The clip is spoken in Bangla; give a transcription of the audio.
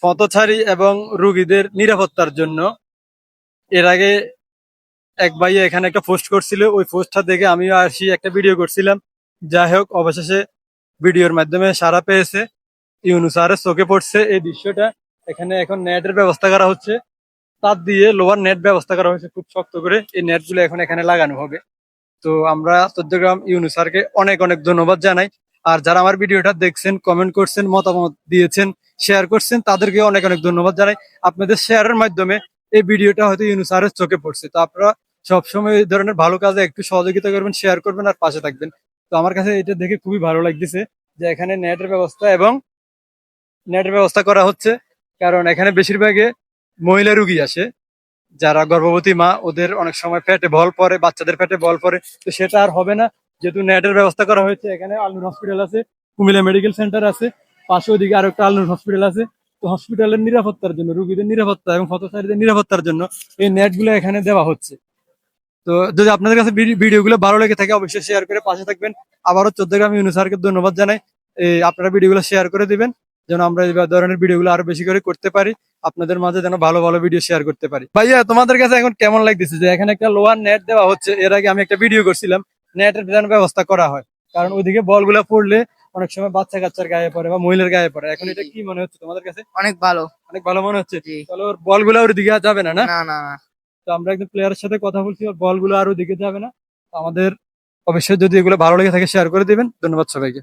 পথচারী এবং রোগীদের নিরাপত্তার জন্য এর আগে এক ভাইয়া এখানে একটা পোস্ট করছিল, ওই পোস্টটা দেখে আমিও আসি একটা ভিডিও করছিলাম। যাই হোক, অবশেষে ভিডিওর মাধ্যমে সাড়া পেয়েছে, ইউনূস স্যারের চোখে পড়ছে এই দৃশ্যটা। এখানে এখন নেটের ব্যবস্থা করা হচ্ছে, তার দিয়ে লোহার নেট ব্যবস্থা করা হয়েছে খুব শক্ত করে, এই নেট গুলো এখন এখানে লাগানো হবে। তো আমরা চট্টগ্রাম ইউনূস স্যারকে অনেক অনেক ধন্যবাদ জানাই। আর যারা আমার ভিডিওটা দেখছেন, কমেন্ট করছেন, মতামত দিয়েছেন, শেয়ার করছেন, তাদেরকে অনেক অনেক ধন্যবাদ জানাই। আপনাদের শেয়ারের মাধ্যমে এই ভিডিওটা হয়তো ইউনূস স্যারের চোখে পড়ছে। তো আপনারা সবসময় এই ধরনের ভালো কাজে একটু সহযোগিতা করবেন, শেয়ার করবেন আর পাশে থাকবেন। তো আমার কাছে এটা দেখে খুবই ভালো লাগতেছে যে এখানে নেটের ব্যবস্থা করা হচ্ছে। কারণ এখানে বেশিরভাগে মহিলা রুগী আসে, যারা গর্ভবতী মা, ওদের অনেক সময় পেটে বল পড়ে, বাচ্চাদের পেটে বল পড়ে। তো সেটা আর হবে না, যেহেতু নেটের ব্যবস্থা করা হয়েছে। এখানে আলনুর হসপিটাল আছে, কুমিল্লা মেডিকেল সেন্টার আছে, পাশে ওইদিকে আরো একটা আলনুর হসপিটাল আছে। তো হসপিটালের নিরাপত্তার জন্য, রুগীদের নিরাপত্তা এবং পথচারীদের নিরাপত্তার জন্য এই নেট গুলো এখানে দেওয়া হচ্ছে। তো যদি আপনাদের কাছে ভিডিও গুলো ভালো লেগে থাকে, অবশ্যই শেয়ার করে পাশে থাকবেন। আবারও চট্টগ্রাম ইউনূস স্যারকে ধন্যবাদ জানাই। আপনারা ভিডিও গুলো শেয়ার করে দিবেন, যেন আমরা এই ধরনের ভিডিও গুলো আরো বেশি করে করতে পারি, আপনাদের মাঝে যেন ভালো ভালো ভিডিও শেয়ার করতে পারি। ভাইয়া, তোমাদের কাছে এখন কেমন লাগতেছে যে এখানে একটা লোহার নেট দেওয়া হচ্ছে? এর আগে আমি একটা ভিডিও করছিলাম, নেটের যেন ব্যবস্থা করা হয়, কারণ ওইদিকে বল গুলা পড়লে অনেক সময় বাচ্চা কাচ্চার গায়ে পড়ে বা মহিলার গায়ে পড়ে। এখন এটা কি মনে হচ্ছে তোমাদের কাছে? অনেক ভালো। অনেক ভালো মনে হচ্ছে। জি। তাহলে ওর বল গুলা ওর দিকে আর যাবে না, না? না না না। তো আমরা একজন প্লেয়ারের সাথে কথা বলছি, ওর বল গুলো আর ওদিকে যাবে না। তো আমাদের অবশ্যই যদি এগুলো ভালো লেগে থাকে শেয়ার করে দিবেন। ধন্যবাদ সবাইকে।